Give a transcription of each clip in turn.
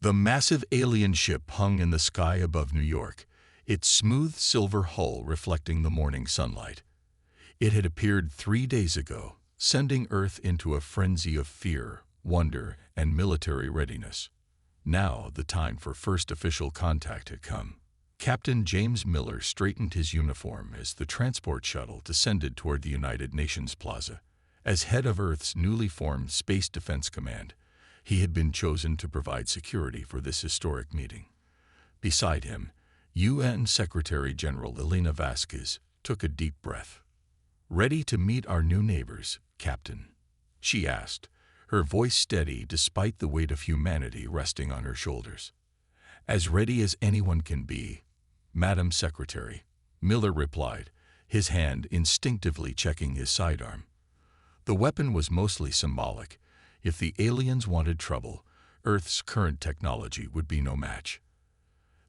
The massive alien ship hung in the sky above New York, its smooth silver hull reflecting the morning sunlight. It had appeared 3 days ago, sending Earth into a frenzy of fear, wonder, and military readiness. Now the time for first official contact had come. Captain James Miller straightened his uniform as the transport shuttle descended toward the United Nations Plaza. As head of Earth's newly formed Space Defense Command, he had been chosen to provide security for this historic meeting. Beside him, UN Secretary-General Elena Vasquez took a deep breath. "Ready to meet our new neighbors, Captain?" she asked, her voice steady despite the weight of humanity resting on her shoulders. "As ready as anyone can be, Madam Secretary," Miller replied, his hand instinctively checking his sidearm. The weapon was mostly symbolic. If the aliens wanted trouble, Earth's current technology would be no match.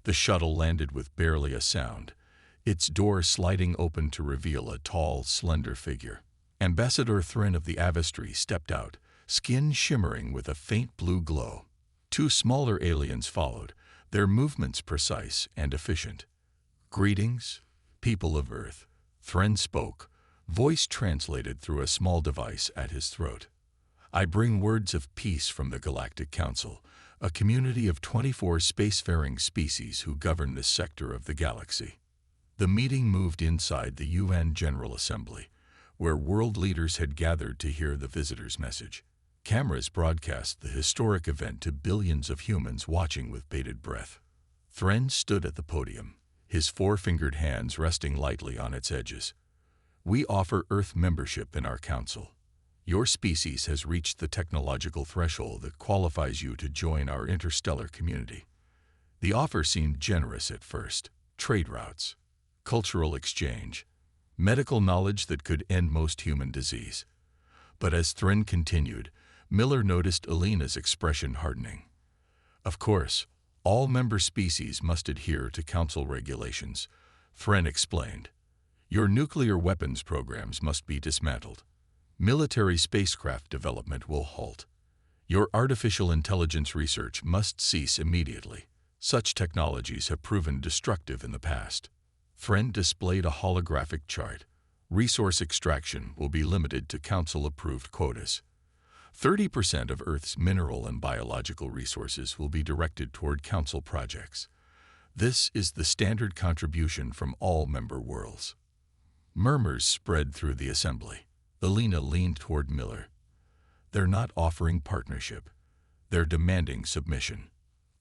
The shuttle landed with barely a sound, its door sliding open to reveal a tall, slender figure. Ambassador Thrin of the Avastri stepped out, skin shimmering with a faint blue glow. 2 smaller aliens followed, their movements precise and efficient. "Greetings, people of Earth," Thrin spoke, voice translated through a small device at his throat. "I bring words of peace from the Galactic Council, a community of 24 spacefaring species who govern this sector of the galaxy." The meeting moved inside the UN General Assembly, where world leaders had gathered to hear the visitor's message. Cameras broadcast the historic event to billions of humans watching with bated breath. Thrin stood at the podium, his 4-fingered hands resting lightly on its edges. "We offer Earth membership in our council. Your species has reached the technological threshold that qualifies you to join our interstellar community." The offer seemed generous at first. Trade routes, cultural exchange, medical knowledge that could end most human disease. But as Thrin continued, Miller noticed Elena's expression hardening. "Of course, all member species must adhere to Council regulations," Thrin explained. "Your nuclear weapons programs must be dismantled. Military spacecraft development will halt. Your artificial intelligence research must cease immediately. Such technologies have proven destructive in the past." Thrin displayed a holographic chart. "Resource extraction will be limited to Council-approved quotas. 30% of Earth's mineral and biological resources will be directed toward Council projects. This is the standard contribution from all member worlds." Murmurs spread through the assembly. Elena leaned toward Miller. "They're not offering partnership. They're demanding submission."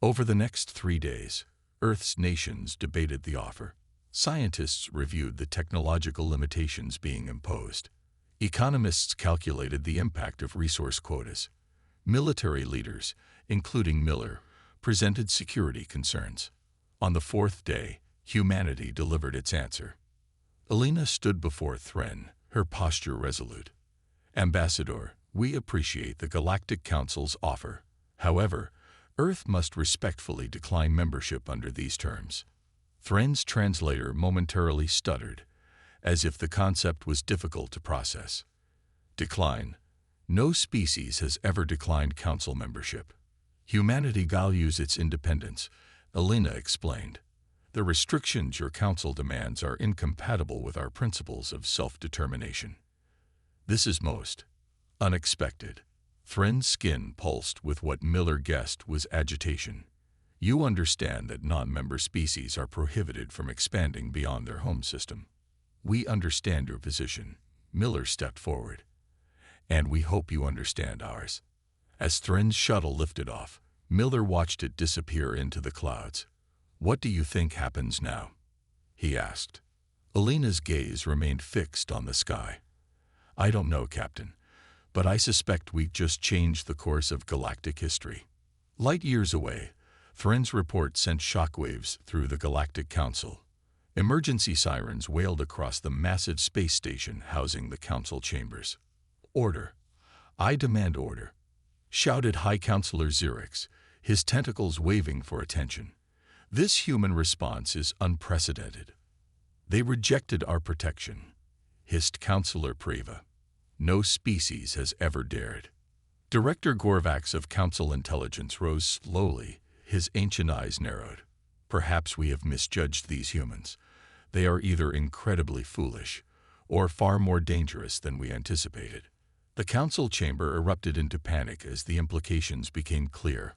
Over the next 3 days, Earth's nations debated the offer. Scientists reviewed the technological limitations being imposed. Economists calculated the impact of resource quotas. Military leaders, including Miller, presented security concerns. On the 4th day, humanity delivered its answer. Elena stood before Thrin, her posture resolute. "Ambassador, we appreciate the Galactic Council's offer. However, Earth must respectfully decline membership under these terms." Thrin's translator momentarily stuttered, as if the concept was difficult to process. "Decline? No species has ever declined Council membership. Humanity values its independence," Elena explained. "The restrictions your Council demands are incompatible with our principles of self-determination." "This is most unexpected." Thrin's skin pulsed with what Miller guessed was agitation. "You understand that non-member species are prohibited from expanding beyond their home system." "We understand your position," Miller stepped forward. "And we hope you understand ours." As Thrin's shuttle lifted off, Miller watched it disappear into the clouds. "What do you think happens now?" he asked. Elena's gaze remained fixed on the sky. "I don't know, Captain, but I suspect we've just changed the course of galactic history." Light years away, Thrin's report sent shockwaves through the Galactic Council. Emergency sirens wailed across the massive space station housing the Council chambers. "Order! I demand order!" shouted High Counselor Xerix, his tentacles waving for attention. "This human response is unprecedented." "They rejected our protection," hissed Counselor Preva. "No species has ever dared." Director Gorvax of Council Intelligence rose slowly, His ancient eyes narrowed. Perhaps we have misjudged these humans. They are either incredibly foolish or far more dangerous than we anticipated. The council chamber erupted into panic as the implications became clear.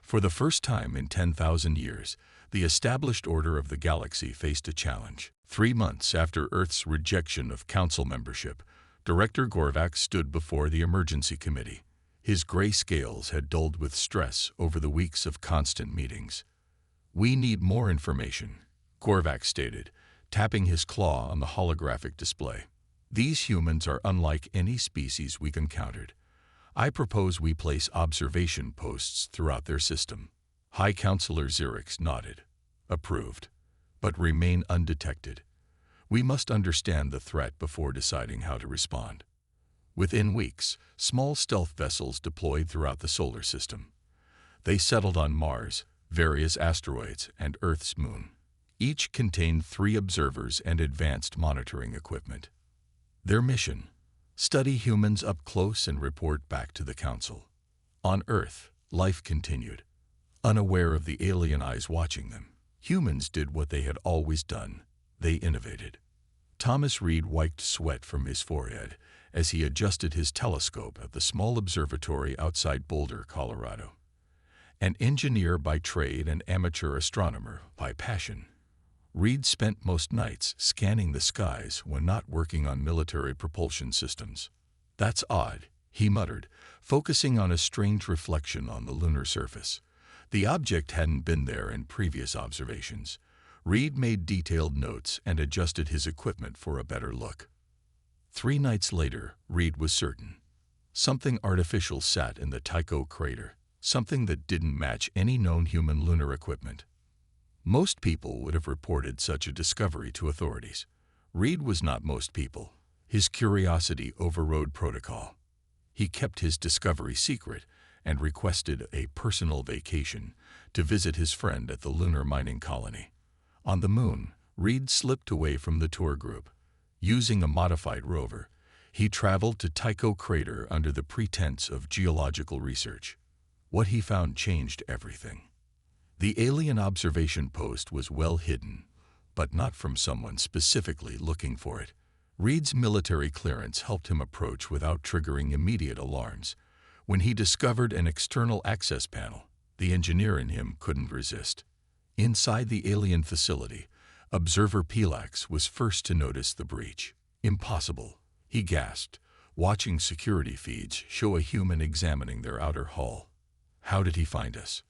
For the first time in 10,000 years, the established order of the galaxy faced a challenge. 3 months after Earth's rejection of council membership, Director Gorvax stood before the emergency committee. His gray scales had dulled with stress over the weeks of constant meetings. "We need more information," Gorvax stated, tapping his claw on the holographic display. "These humans are unlike any species we've encountered. I propose we place observation posts throughout their system." High Counselor Xerix nodded. "Approved. But remain undetected. We must understand the threat before deciding how to respond." Within weeks, small stealth vessels deployed throughout the solar system. They settled on Mars, various asteroids, and Earth's moon. Each contained 3 observers and advanced monitoring equipment. Their mission: study humans up close and report back to the Council. On Earth, life continued. Unaware of the alien eyes watching them, humans did what they had always done. They innovated. Thomas Reed wiped sweat from his forehead as he adjusted his telescope at the small observatory outside Boulder, Colorado. An engineer by trade and amateur astronomer by passion, Reed spent most nights scanning the skies when not working on military propulsion systems. "That's odd," he muttered, focusing on a strange reflection on the lunar surface. The object hadn't been there in previous observations. Reed made detailed notes and adjusted his equipment for a better look. 3 nights later, Reed was certain. Something artificial sat in the Tycho crater, something that didn't match any known human lunar equipment. Most people would have reported such a discovery to authorities. Reed was not most people. His curiosity overrode protocol. He kept his discovery secret and requested a personal vacation to visit his friend at the lunar mining colony. On the moon, Reed slipped away from the tour group. Using a modified rover, he traveled to Tycho crater under the pretense of geological research. What he found changed everything. The alien observation post was well hidden, but not from someone specifically looking for it. Reed's military clearance helped him approach without triggering immediate alarms. When he discovered an external access panel, the engineer in him couldn't resist. Inside the alien facility, Observer Pelax was first to notice the breach. "Impossible," he gasped, watching security feeds show a human examining their outer hull. "How did he find us?"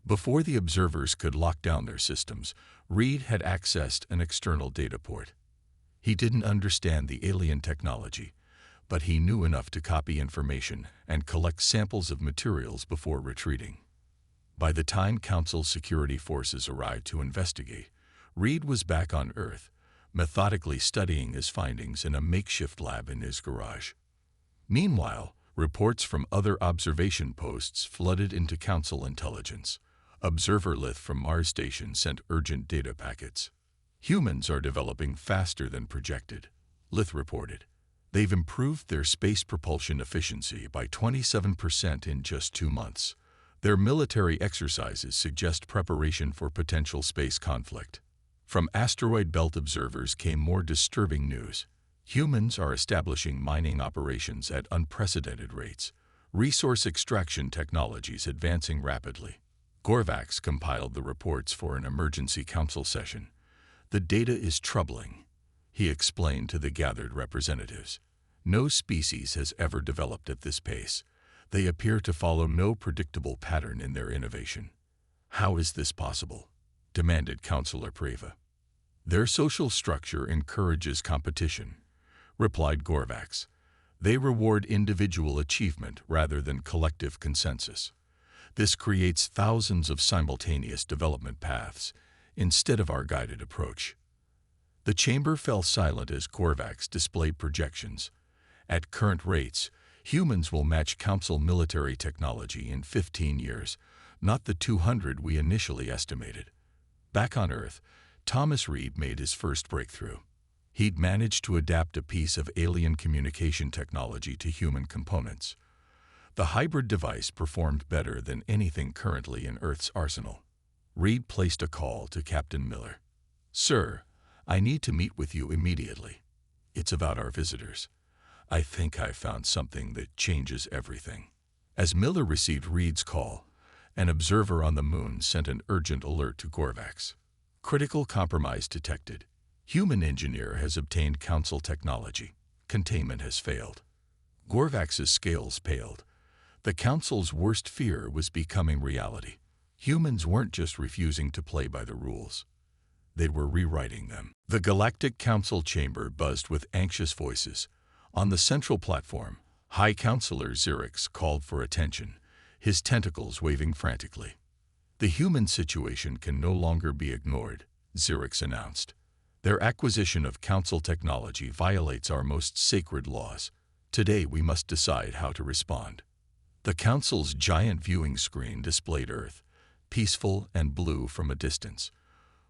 Before the observers could lock down their systems, Reed had accessed an external data port. He didn't understand the alien technology, but he knew enough to copy information and collect samples of materials before retreating. By the time Council security forces arrived to investigate, Reed was back on Earth, methodically studying his findings in a makeshift lab in his garage. Meanwhile, reports from other observation posts flooded into Council intelligence. Observer Lith from Mars Station sent urgent data packets. "Humans are developing faster than projected," Lith reported. "They've improved their space propulsion efficiency by 27% in just 2 months. Their military exercises suggest preparation for potential space conflict." From asteroid belt observers came more disturbing news. Humans are establishing mining operations at unprecedented rates. Resource extraction technologies advancing rapidly. Gorvax compiled the reports for an emergency council session. "The data is troubling," he explained to the gathered representatives. "No species has ever developed at this pace. They appear to follow no predictable pattern in their innovation." "How is this possible?" demanded Councillor Preva. "Their social structure encourages competition," replied Gorvax. "They reward individual achievement rather than collective consensus. This creates thousands of simultaneous development paths instead of our guided approach." The chamber fell silent as Gorvax displayed projections. At current rates, humans will match Council military technology in 15 years, not the 200 we initially estimated. Back on Earth, Thomas Reed made his first breakthrough. He'd managed to adapt a piece of alien communication technology to human components. The hybrid device performed better than anything currently in Earth's arsenal. Reed placed a call to Captain Miller. "Sir, I need to meet with you immediately. It's about our visitors. I think I've found something that changes everything." As Miller received Reed's call, an observer on the moon sent an urgent alert to Gorvax. "Critical compromise detected. Human engineer has obtained Council technology. Containment has failed." Gorvax's scales paled. The Council's worst fear was becoming reality. Humans weren't just refusing to play by the rules. They were rewriting them. The Galactic Council chamber buzzed with anxious voices. On the central platform, High Counselor Xerix called for attention, his tentacles waving frantically. "The human situation can no longer be ignored," Xerix announced. "Their acquisition of Council technology violates our most sacred laws. Today we must decide how to respond." The Council's giant viewing screen displayed Earth, peaceful and blue from a distance.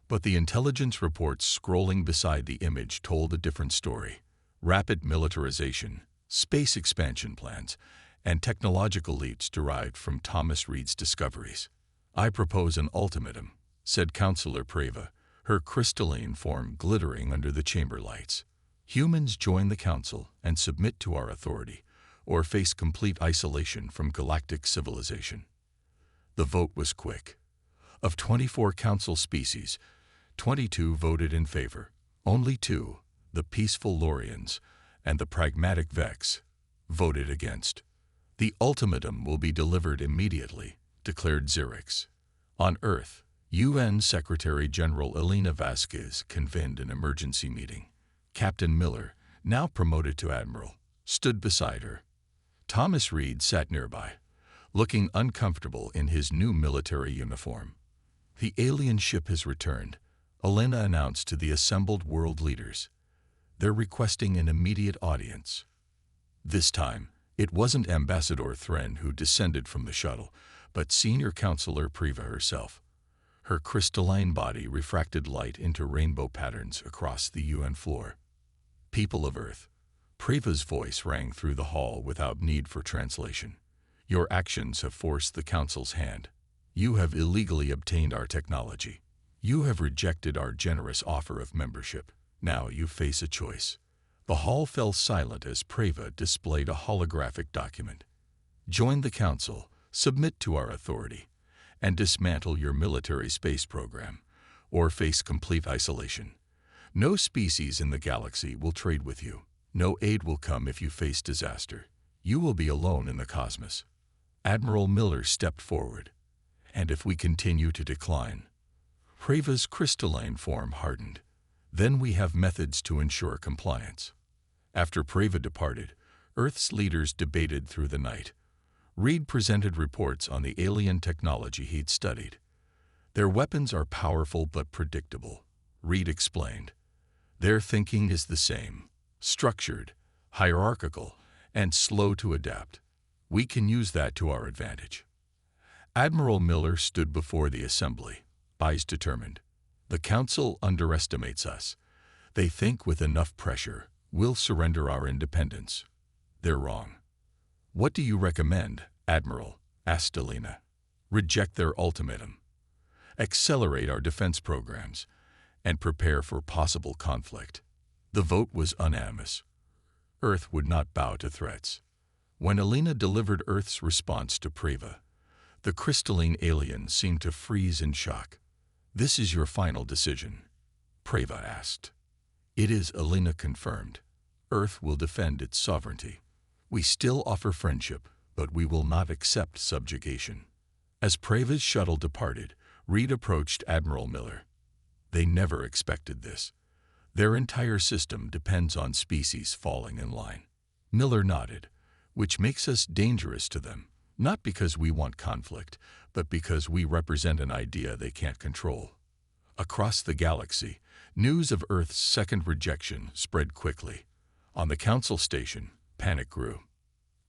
But the intelligence reports scrolling beside the image told a different story. Rapid militarization, space expansion plans, and technological leaps derived from Thomas Reed's discoveries. "I propose an ultimatum," said Counselor Preva, her crystalline form glittering under the chamber lights. "Humans join the Council and submit to our authority, or face complete isolation from galactic civilization." The vote was quick. Of 24 Council species, 22 voted in favor. Only 2, the peaceful Lorians and the pragmatic Vex, voted against. "The ultimatum will be delivered immediately," declared Xerix. On Earth, UN Secretary-General Elena Vasquez convened an emergency meeting. Captain Miller, now promoted to Admiral, stood beside her. Thomas Reed sat nearby, looking uncomfortable in his new military uniform. "The alien ship has returned," Elena announced to the assembled world leaders. "They're requesting an immediate audience." This time, it wasn't Ambassador Thren who descended from the shuttle, but Senior Counselor Preva herself. Her crystalline body refracted light into rainbow patterns across the UN floor. "People of Earth," Preva's voice rang through the hall without need for translation. "Your actions have forced the Council's hand. You have illegally obtained our technology. You have rejected our generous offer of membership. Now you face a choice." The hall fell silent as Preva displayed a holographic document. "Join the Council, submit to our authority, and dismantle your military space program, or face complete isolation. No species in the galaxy will trade with you. No aid will come if you face disaster. You will be alone in the cosmos." Admiral Miller stepped forward. "And if we continue to decline?" Preva's crystalline form hardened. "Then we have methods to ensure compliance." After Preva departed, Earth's leaders debated through the night. Reed presented reports on the alien technology he'd studied. "Their weapons are powerful but predictable," Reed explained. "Their thinking is the same, structured, hierarchical, and slow to adapt. We can use that to our advantage." Admiral Miller stood before the assembly, eyes determined. "The Council underestimates us. They think with enough pressure, we'll surrender our independence. They're wrong." "What do you recommend, Admiral?" asked Elena. "Reject their ultimatum. Accelerate our defense programs, and prepare for possible conflict." The vote was unanimous. Earth would not bow to threats. When Elena delivered Earth's response to Preva, the crystalline alien seemed to freeze in shock. "This is your final decision?" Preva asked. "It is," Elena confirmed. "Earth will defend its sovereignty. We still offer friendship, but we will not accept subjugation." As Preva's shuttle departed, Reed approached Admiral Miller. "They never expected this. Their entire system depends on species falling in line." Miller nodded. "Which makes us dangerous to them, not because we want conflict, but because we represent an idea they can't control." Across the galaxy, news of Earth's second rejection spread quickly. On the Council station, panic grew.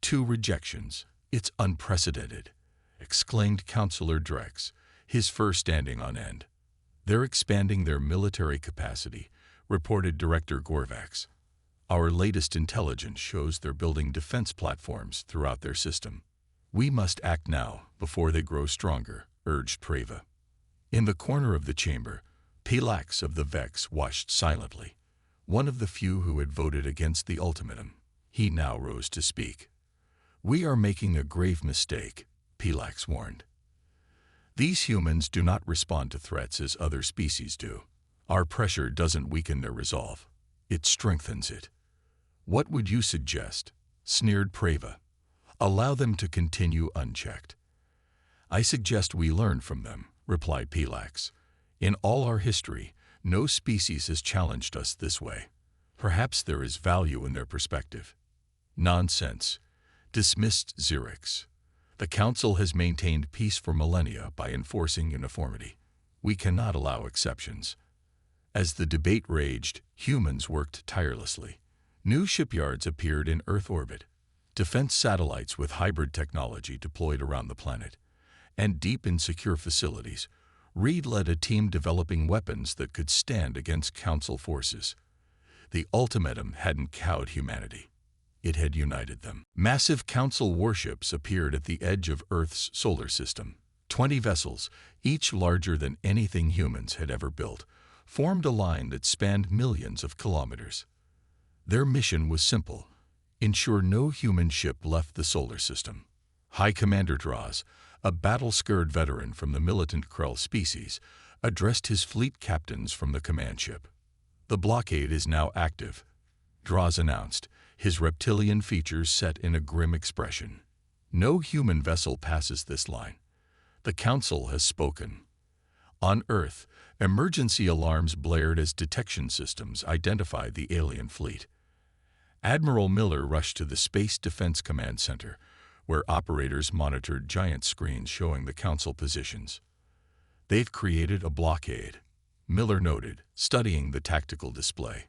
"2 rejections. It's unprecedented," exclaimed Counselor Drex, his fur standing on end. "They're expanding their military capacity," reported Director Gorvax. "Our latest intelligence shows they're building defense platforms throughout their system." We must act now, before they grow stronger, urged Preva. In the corner of the chamber, Pelax of the Vex watched silently, one of the few who had voted against the ultimatum. He now rose to speak. "We are making a grave mistake," Pelax warned. "These humans do not respond to threats as other species do. Our pressure doesn't weaken their resolve. It strengthens it." "What would you suggest?" sneered Preva. "Allow them to continue unchecked." "I suggest we learn from them," replied Pelax. "In all our history, no species has challenged us this way. Perhaps there is value in their perspective." "Nonsense," dismissed Xerix. "The Council has maintained peace for millennia by enforcing uniformity. We cannot allow exceptions." As the debate raged, humans worked tirelessly. New shipyards appeared in Earth orbit, defense satellites with hybrid technology deployed around the planet, and deep in secure facilities, Reed led a team developing weapons that could stand against Council forces. The ultimatum hadn't cowed humanity. It had united them. Massive Council warships appeared at the edge of Earth's solar system. 20 vessels, each larger than anything humans had ever built, formed a line that spanned millions of kilometers. Their mission was simple: ensure no human ship left the solar system. High Commander Draws, a battle-scarred veteran from the militant Krell species, addressed his fleet captains from the command ship. "The blockade is now active," Draws announced, his reptilian features set in a grim expression. "No human vessel passes this line. The Council has spoken." On Earth, emergency alarms blared as detection systems identified the alien fleet. Admiral Miller rushed to the Space Defense Command Center, where operators monitored giant screens showing the Council positions. "They've created a blockade," Miller noted, studying the tactical display,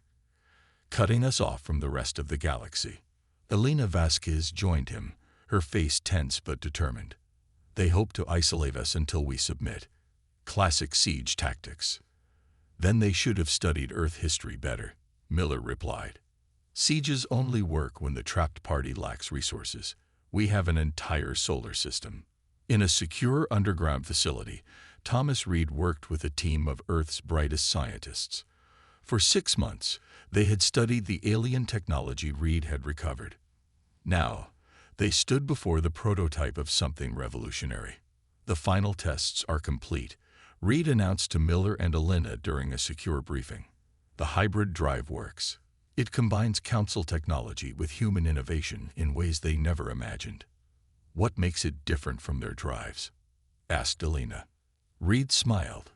"cutting us off from the rest of the galaxy." Elena Vasquez joined him, her face tense but determined. "They hope to isolate us until we submit. Classic siege tactics." "Then they should have studied Earth history better," Miller replied. "Sieges only work when the trapped party lacks resources. We have an entire solar system." In a secure underground facility, Thomas Reed worked with a team of Earth's brightest scientists. For 6 months, they had studied the alien technology Reed had recovered. Now, they stood before the prototype of something revolutionary. "The final tests are complete," Reed announced to Miller and Elena during a secure briefing. "The hybrid drive works. It combines Council technology with human innovation in ways they never imagined." "What makes it different from their drives?" asked Elena. Reed smiled.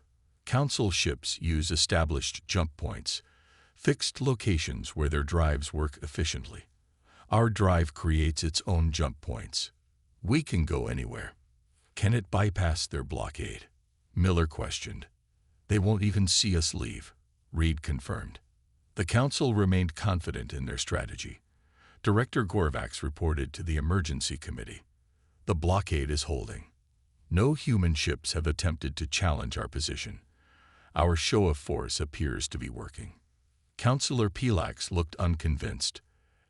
"Council ships use established jump points, fixed locations where their drives work efficiently. Our drive creates its own jump points. We can go anywhere." "Can it bypass their blockade?" Miller questioned. "They won't even see us leave," Reed confirmed. The Council remained confident in their strategy. Director Gorvax reported to the Emergency Committee. "The blockade is holding. No human ships have attempted to challenge our position. Our show of force appears to be working." Councillor Pelax looked unconvinced.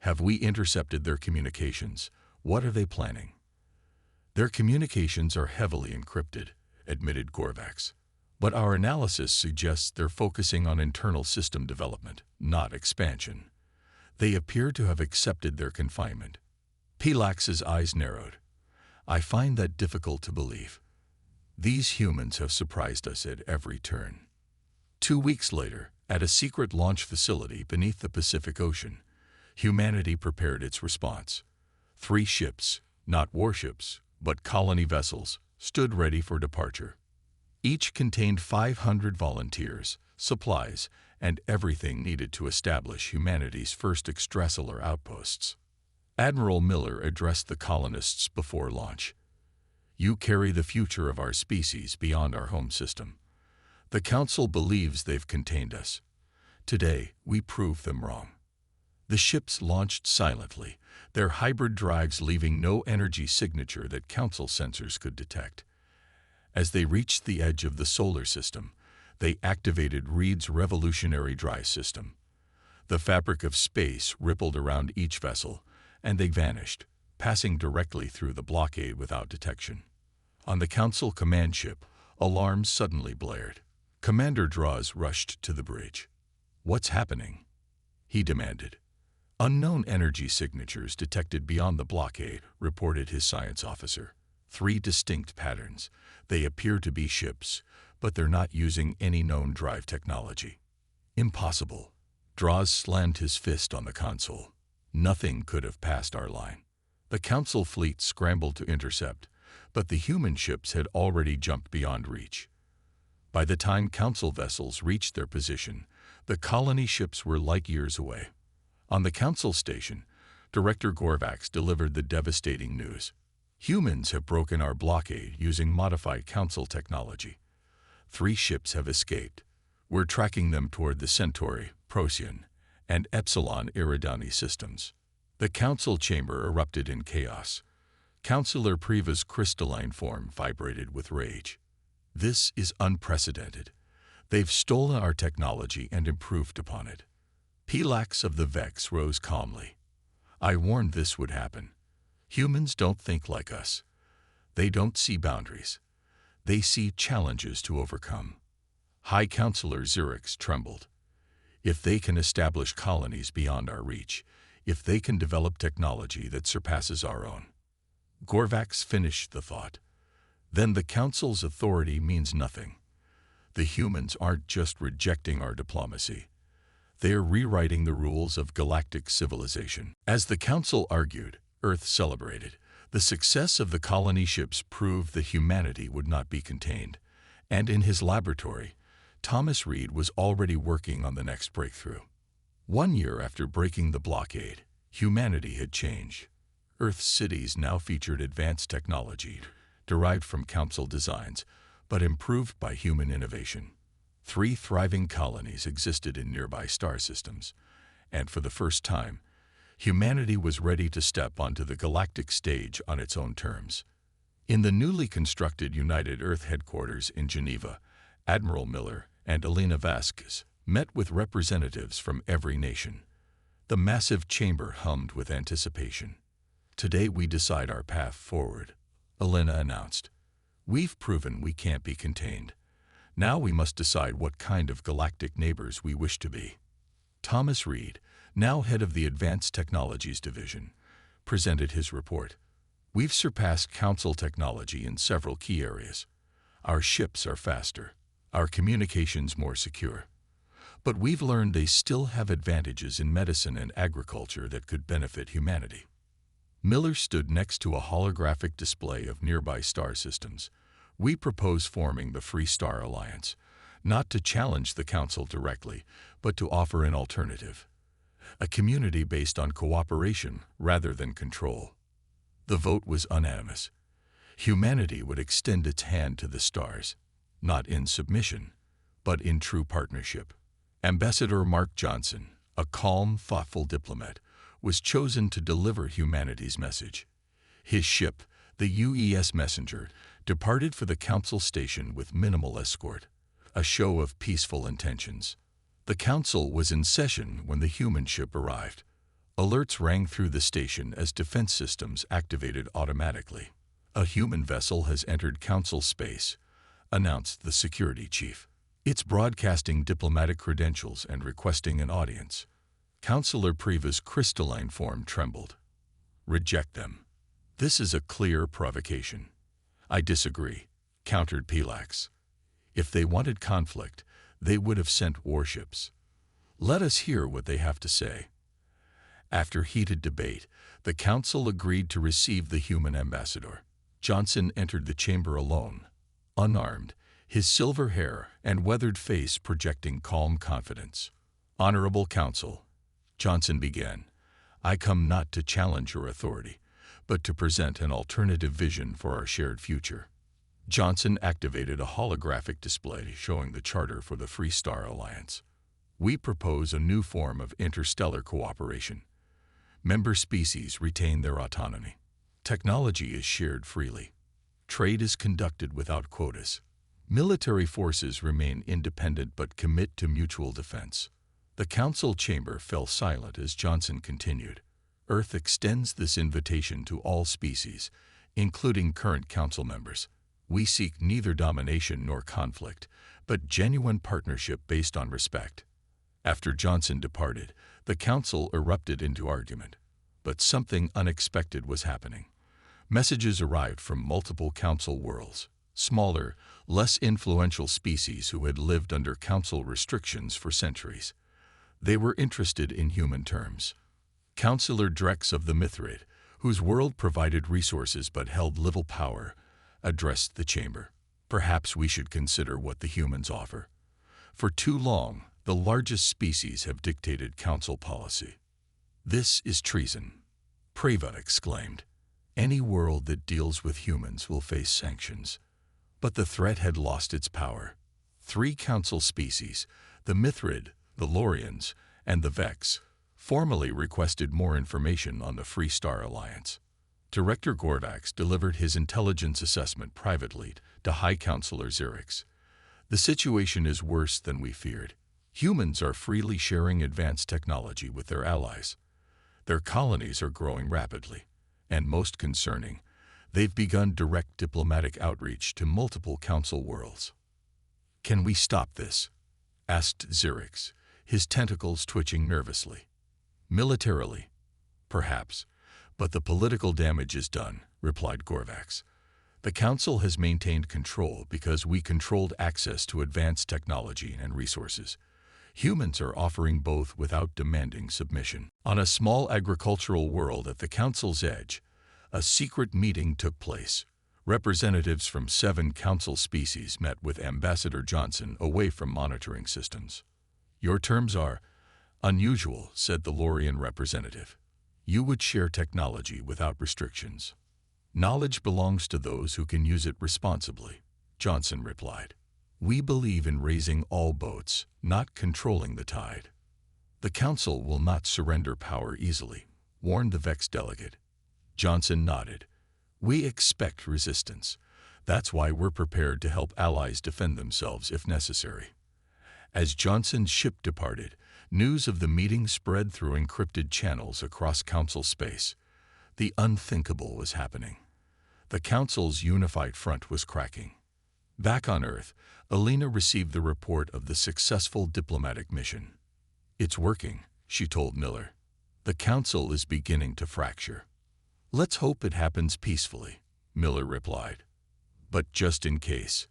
"Have we intercepted their communications? What are they planning?" "Their communications are heavily encrypted," admitted Gorvax. "But our analysis suggests they're focusing on internal system development, not expansion. They appear to have accepted their confinement." Pelax's eyes narrowed. "I find that difficult to believe. These humans have surprised us at every turn." 2 weeks later, at a secret launch facility beneath the Pacific Ocean, humanity prepared its response. 3 ships, not warships, but colony vessels, stood ready for departure. Each contained 500 volunteers, supplies, and everything needed to establish humanity's first extrasolar outposts. Admiral Miller addressed the colonists before launch. "You carry the future of our species beyond our home system. The Council believes they've contained us. Today, we prove them wrong." The ships launched silently, their hybrid drives leaving no energy signature that Council sensors could detect. As they reached the edge of the solar system, they activated Reed's revolutionary drive system. The fabric of space rippled around each vessel, and they vanished, passing directly through the blockade without detection. On the Council command ship, alarms suddenly blared. Commander Draws rushed to the bridge. "What's happening?" he demanded. "Unknown energy signatures detected beyond the blockade," reported his science officer. "3 distinct patterns. They appear to be ships, but they're not using any known drive technology." "Impossible." Draws slammed his fist on the console. "Nothing could have passed our line." The Council fleet scrambled to intercept, but the human ships had already jumped beyond reach. By the time Council vessels reached their position, the colony ships were light years away. On the Council station, Director Gorvax delivered the devastating news. "Humans have broken our blockade using modified Council technology. 3 ships have escaped. We're tracking them toward the Centauri, Procyon, and Epsilon Eridani systems." The Council chamber erupted in chaos. Councillor Priva's crystalline form vibrated with rage. "This is unprecedented. They've stolen our technology and improved upon it." Pilax of the Vex rose calmly. "I warned this would happen. Humans don't think like us. They don't see boundaries. They see challenges to overcome." High Councillor Xerix trembled. "If they can establish colonies beyond our reach, if they can develop technology that surpasses our own." Gorvax finished the thought. "Then the Council's authority means nothing. The humans aren't just rejecting our diplomacy. They are rewriting the rules of galactic civilization." As the Council argued, Earth celebrated. The success of the colony ships proved that humanity would not be contained, and in his laboratory, Thomas Reed was already working on the next breakthrough. 1 year after breaking the blockade, humanity had changed. Earth's cities now featured advanced technology, derived from Council designs, but improved by human innovation. 3 thriving colonies existed in nearby star systems, and for the first time, humanity was ready to step onto the galactic stage on its own terms. In the newly constructed United Earth headquarters in Geneva, Admiral Miller and Elena Vasquez met with representatives from every nation. The massive chamber hummed with anticipation. "Today we decide our path forward," Elena announced. "We've proven we can't be contained. Now we must decide what kind of galactic neighbors we wish to be." Thomas Reed, now head of the Advanced Technologies Division, presented his report. "We've surpassed Council technology in several key areas. Our ships are faster, our communications more secure. But we've learned they still have advantages in medicine and agriculture that could benefit humanity." Miller stood next to a holographic display of nearby star systems. "We propose forming the Free Star Alliance, not to challenge the Council directly, but to offer an alternative. A community based on cooperation rather than control." The vote was unanimous. Humanity would extend its hand to the stars, not in submission, but in true partnership. Ambassador Mark Johnson, a calm, thoughtful diplomat, was chosen to deliver humanity's message. His ship, the UES Messenger, departed for the Council station with minimal escort, a show of peaceful intentions. The Council was in session when the human ship arrived. Alerts rang through the station as defense systems activated automatically. "A human vessel has entered Council space," announced the security chief. "It's broadcasting diplomatic credentials and requesting an audience." Councillor Priva's crystalline form trembled. "Reject them. This is a clear provocation." "I disagree," countered Pilax. "If they wanted conflict, they would have sent warships. Let us hear what they have to say." After heated debate, the Council agreed to receive the human ambassador. Johnson entered the chamber alone, unarmed, his silver hair and weathered face projecting calm confidence. "Honorable Council," Johnson began, "I come not to challenge your authority, but to present an alternative vision for our shared future." Johnson activated a holographic display showing the charter for the Free Star Alliance. "We propose a new form of interstellar cooperation. Member species retain their autonomy. Technology is shared freely. Trade is conducted without quotas. Military forces remain independent but commit to mutual defense." The Council chamber fell silent as Johnson continued. Earth extends this invitation to all species, including current council members. We seek neither domination nor conflict, but genuine partnership based on respect. After Johnson departed, the council erupted into argument. But something unexpected was happening. Messages arrived from multiple council worlds, smaller, less influential species who had lived under council restrictions for centuries. They were interested in human terms. Councillor Drex of the Mithrid, whose world provided resources but held little power, addressed the chamber. Perhaps we should consider what the humans offer. For too long, the largest species have dictated council policy. This is treason, Preva exclaimed. Any world that deals with humans will face sanctions. But the threat had lost its power. 3 council species, the Mithrid, the Lorians, and the Vex, formally requested more information on the Free Star Alliance. Director Gorvax delivered his intelligence assessment privately to High Councillor Xerix. The situation is worse than we feared. Humans are freely sharing advanced technology with their allies. Their colonies are growing rapidly, and most concerning, they've begun direct diplomatic outreach to multiple council worlds. Can we stop this? Asked Xerix, his tentacles twitching nervously. Militarily, perhaps, but the political damage is done, replied Gorvax. The Council has maintained control because we controlled access to advanced technology and resources. Humans are offering both without demanding submission. On a small agricultural world at the Council's edge, a secret meeting took place. Representatives from 7 council species met with Ambassador Johnson away from monitoring systems. Your terms are unusual, said the Lorian representative. You would share technology without restrictions. Knowledge belongs to those who can use it responsibly, Johnson replied. We believe in raising all boats, not controlling the tide. The Council will not surrender power easily, warned the Vex delegate. Johnson nodded. We expect resistance. That's why we're prepared to help allies defend themselves if necessary. As Johnson's ship departed, news of the meeting spread through encrypted channels across Council space. The unthinkable was happening. The Council's unified front was cracking. Back on Earth, Alina received the report of the successful diplomatic mission. It's working, she told Miller. The Council is beginning to fracture. Let's hope it happens peacefully, Miller replied. But just in case.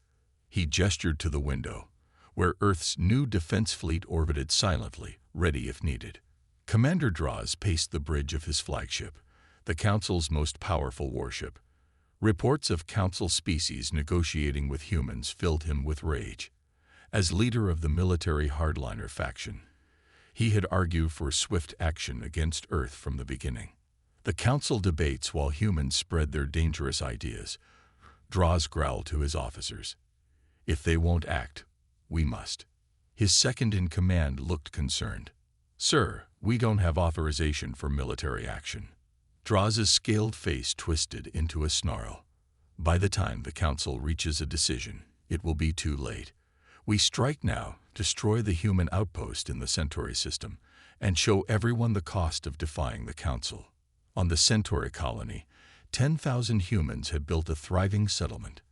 He gestured to the window, where Earth's new defense fleet orbited silently, ready if needed. Commander Draws paced the bridge of his flagship, the Council's most powerful warship. Reports of Council species negotiating with humans filled him with rage. As leader of the military hardliner faction, he had argued for swift action against Earth from the beginning. The Council debates while humans spread their dangerous ideas. Draws growled to his officers. If they won't act, we must. His second-in-command looked concerned. Sir, we don't have authorization for military action. Draws's scaled face twisted into a snarl. By the time the Council reaches a decision, it will be too late. We strike now, destroy the human outpost in the Centauri system, and show everyone the cost of defying the Council. On the Centauri colony, 10,000 humans had built a thriving settlement.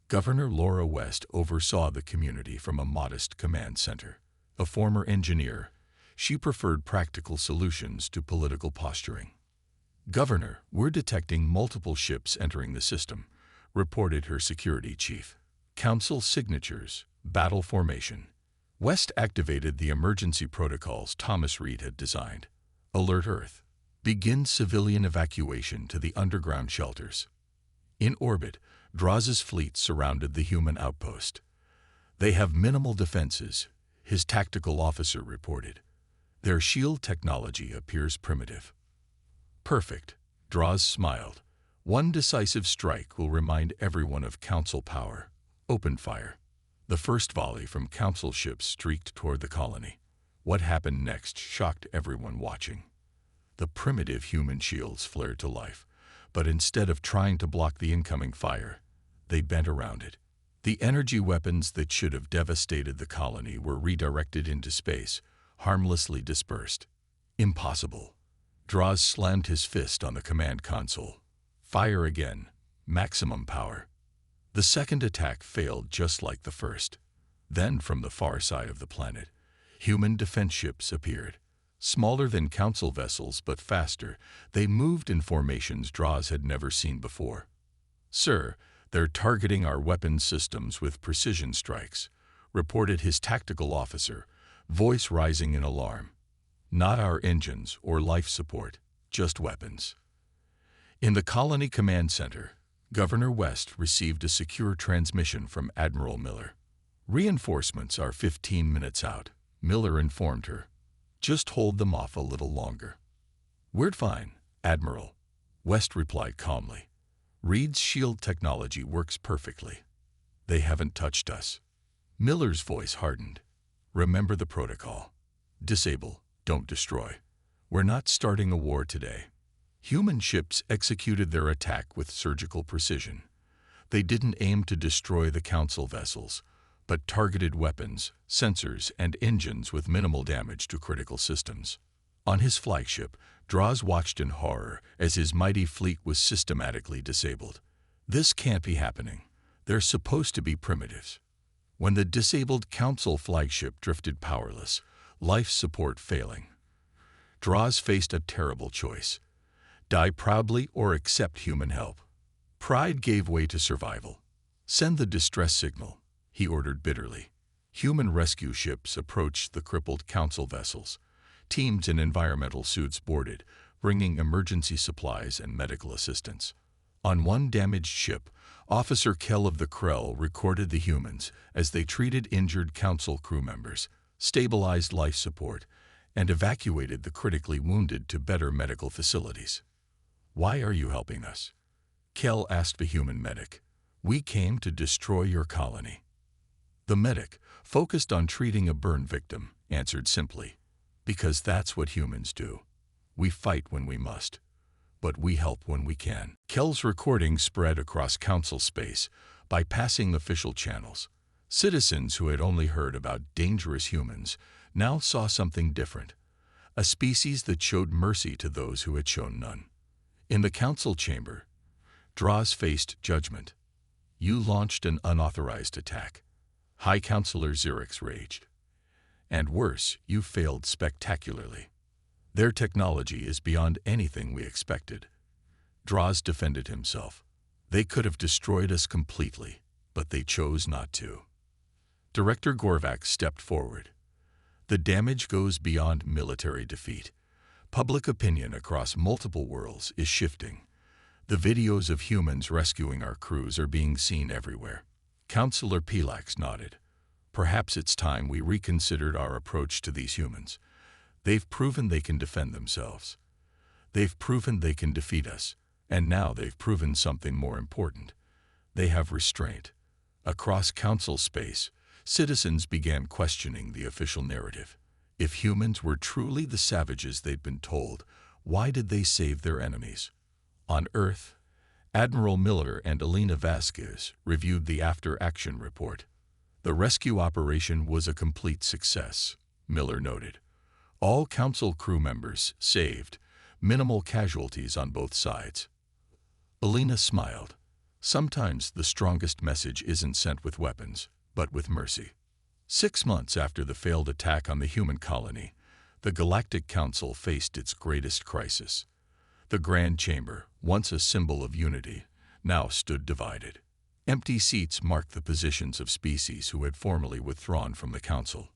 Governor Laura West oversaw the community from a modest command center. A former engineer, she preferred practical solutions to political posturing. Governor, we're detecting multiple ships entering the system, reported her security chief. Council signatures, battle formation. West activated the emergency protocols Thomas Reed had designed. Alert Earth. Begin civilian evacuation to the underground shelters. In orbit, Draws's fleet surrounded the human outpost. They have minimal defenses, his tactical officer reported. Their shield technology appears primitive. Perfect, Draws smiled. One decisive strike will remind everyone of Council power. Open fire. The first volley from Council ships streaked toward the colony. What happened next shocked everyone watching. The primitive human shields flared to life, but instead of trying to block the incoming fire, they bent around it. The energy weapons that should have devastated the colony were redirected into space, harmlessly dispersed. Impossible. Draws slammed his fist on the command console. Fire again. Maximum power. The second attack failed just like the first. Then, from the far side of the planet, human defense ships appeared. Smaller than council vessels, but faster, they moved in formations Draws had never seen before. "Sir, they're targeting our weapons systems with precision strikes," reported his tactical officer, voice rising in alarm. "Not our engines or life support, just weapons." In the colony command center, Governor West received a secure transmission from Admiral Miller. "Reinforcements are 15 minutes out," Miller informed her. "Just hold them off a little longer." "We're fine, Admiral," West replied calmly. "Reed's shield technology works perfectly. They haven't touched us." Miller's voice hardened. "Remember the protocol. Disable, don't destroy. We're not starting a war today." Human ships executed their attack with surgical precision. They didn't aim to destroy the council vessels, but targeted weapons, sensors, and engines with minimal damage to critical systems. On his flagship, Draws watched in horror as his mighty fleet was systematically disabled. This can't be happening. They're supposed to be primitives. When the disabled council flagship drifted powerless, life support failing, Draws faced a terrible choice: die proudly or accept human help. Pride gave way to survival. "Send the distress signal," he ordered bitterly. Human rescue ships approached the crippled council vessels. Teams in environmental suits boarded, bringing emergency supplies and medical assistance. On one damaged ship, Officer Kell of the Krell recorded the humans as they treated injured council crew members, stabilized life support, and evacuated the critically wounded to better medical facilities. "Why are you helping us?" Kell asked the human medic. "We came to destroy your colony." The medic, focused on treating a burn victim, answered simply, "Because that's what humans do. We fight when we must, but we help when we can." Kell's recording spread across council space, bypassing official channels. Citizens who had only heard about dangerous humans now saw something different, a species that showed mercy to those who had shown none. In the council chamber, Draws faced judgment. "You launched an unauthorized attack," High Counselor Xerix raged. "And worse, you failed spectacularly. Their technology is beyond anything we expected." Draws defended himself. "They could have destroyed us completely, but they chose not to." Director Gorvac stepped forward. "The damage goes beyond military defeat. Public opinion across multiple worlds is shifting. The videos of humans rescuing our crews are being seen everywhere." Counselor Pilax nodded. "Perhaps it's time we reconsidered our approach to these humans. They've proven they can defend themselves. They've proven they can defeat us. And now they've proven something more important. They have restraint." Across council space, citizens began questioning the official narrative. If humans were truly the savages they'd been told, why did they save their enemies? On Earth, Admiral Miller and Elena Vasquez reviewed the after-action report. "The rescue operation was a complete success," Miller noted. "All council crew members saved, minimal casualties on both sides." Elena smiled. "Sometimes the strongest message isn't sent with weapons, but with mercy." 6 months after the failed attack on the human colony, the Galactic Council faced its greatest crisis. The Grand Chamber, once a symbol of unity, now stood divided. Empty seats marked the positions of species who had formerly withdrawn from the council.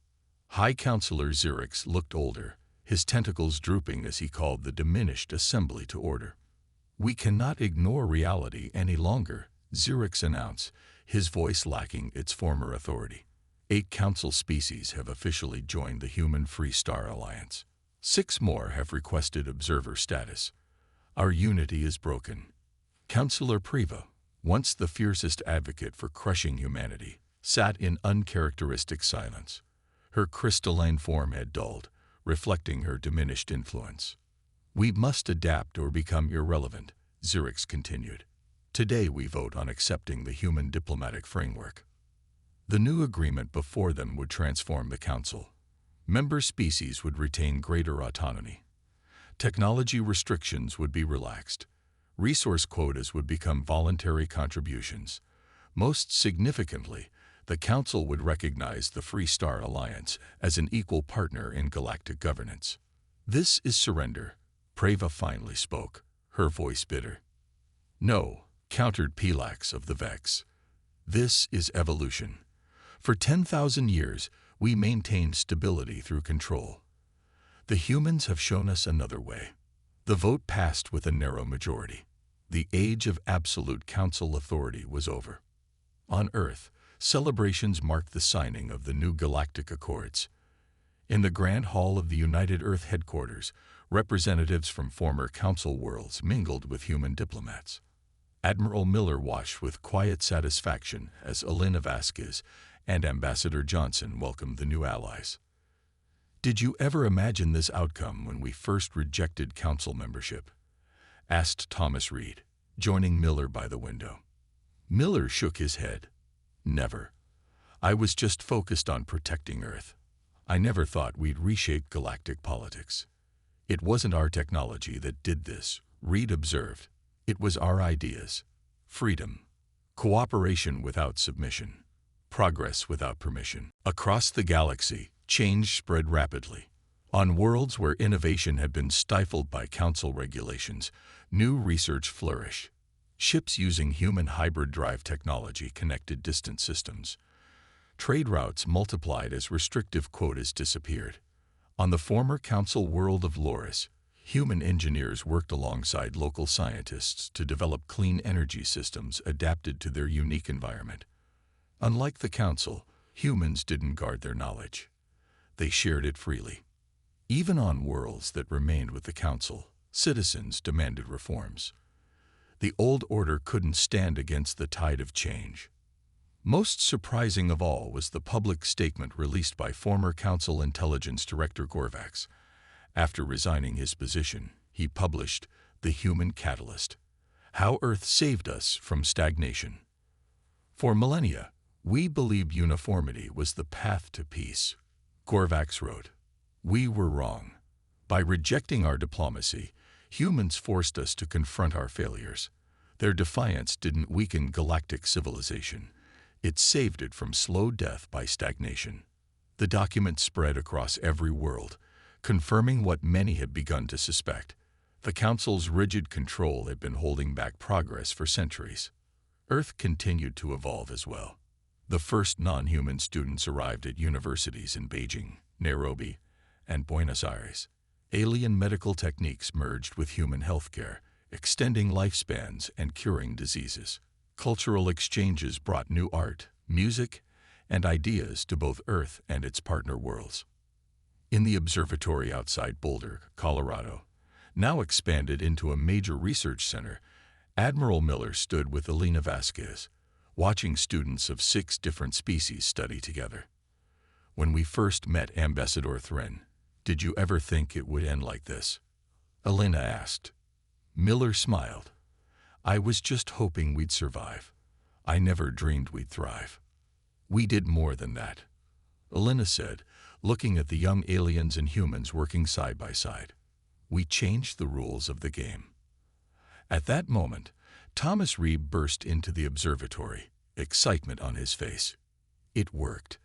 High Counselor Xerix looked older, his tentacles drooping as he called the diminished assembly to order. "We cannot ignore reality any longer," Xerix announced, his voice lacking its former authority. 8 council species have officially joined the Human Free Star Alliance. 6 more have requested observer status. Our unity is broken. Counselor Priva, once the fiercest advocate for crushing humanity, sat in uncharacteristic silence. Her crystalline form had dulled, reflecting her diminished influence. "We must adapt or become irrelevant," Xerix continued. "Today we vote on accepting the human diplomatic framework." The new agreement before them would transform the Council. Member species would retain greater autonomy. Technology restrictions would be relaxed. Resource quotas would become voluntary contributions. Most significantly, the Council would recognize the Free Star Alliance as an equal partner in galactic governance. "This is surrender," Prava finally spoke, her voice bitter. "No," countered Pilax of the Vex. "This is evolution. For 10,000 years, we maintained stability through control. The humans have shown us another way." The vote passed with a narrow majority. The age of absolute council authority was over. On Earth, celebrations marked the signing of the new Galactic Accords. In the Grand Hall of the United Earth headquarters, representatives from former council worlds mingled with human diplomats. Admiral Miller watched with quiet satisfaction as Elena Vasquez and Ambassador Johnson welcomed the new allies. "Did you ever imagine this outcome when we first rejected council membership?" asked Thomas Reed, joining Miller by the window. Miller shook his head. "Never. I was just focused on protecting Earth. I never thought we'd reshape galactic politics." "It wasn't our technology that did this," Reed observed. "It was our ideas. Freedom. Cooperation without submission. Progress without permission." Across the galaxy, change spread rapidly. On worlds where innovation had been stifled by council regulations, new research flourished. Ships using human hybrid drive technology connected distant systems. Trade routes multiplied as restrictive quotas disappeared. On the former council world of Loris, human engineers worked alongside local scientists to develop clean energy systems adapted to their unique environment. Unlike the council, humans didn't guard their knowledge. They shared it freely. Even on worlds that remained with the council, citizens demanded reforms. The old order couldn't stand against the tide of change. Most surprising of all was the public statement released by former Council Intelligence Director Gorvax. After resigning his position, he published The Human Catalyst: How Earth Saved Us from Stagnation. "For millennia, we believed uniformity was the path to peace," Gorvax wrote. "We were wrong. By rejecting our diplomacy, humans forced us to confront our failures. Their defiance didn't weaken galactic civilization. It saved it from slow death by stagnation." The document spread across every world, confirming what many had begun to suspect. The Council's rigid control had been holding back progress for centuries. Earth continued to evolve as well. The first non-human students arrived at universities in Beijing, Nairobi, and Buenos Aires. Alien medical techniques merged with human healthcare, extending lifespans and curing diseases. Cultural exchanges brought new art, music, and ideas to both Earth and its partner worlds. In the observatory outside Boulder, Colorado, now expanded into a major research center, Admiral Miller stood with Elena Vasquez, watching students of 6 different species study together. "When we first met Ambassador Thren, did you ever think it would end like this?" Elena asked. Miller smiled. "I was just hoping we'd survive. I never dreamed we'd thrive." "We did more than that," Elena said, looking at the young aliens and humans working side by side. "We changed the rules of the game." At that moment, Thomas Reed burst into the observatory, excitement on his face. It worked.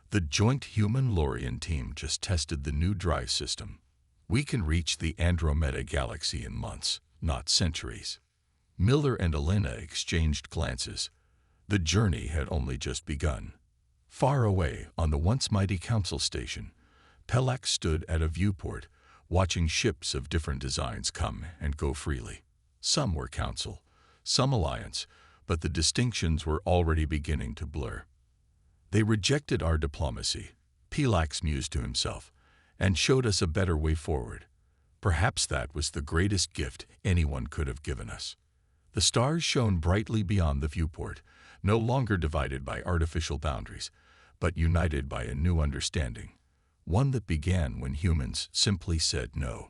The joint human-Lorian team just tested the new drive system. "We can reach the Andromeda galaxy in months, not centuries." Miller and Elena exchanged glances. The journey had only just begun. Far away, on the once mighty council station, Pelak stood at a viewport, watching ships of different designs come and go freely. Some were council, some alliance, but the distinctions were already beginning to blur. "They rejected our diplomacy," Pelak mused to himself, "and showed us a better way forward. Perhaps that was the greatest gift anyone could have given us." The stars shone brightly beyond the viewport, no longer divided by artificial boundaries, but united by a new understanding, one that began when humans simply said no.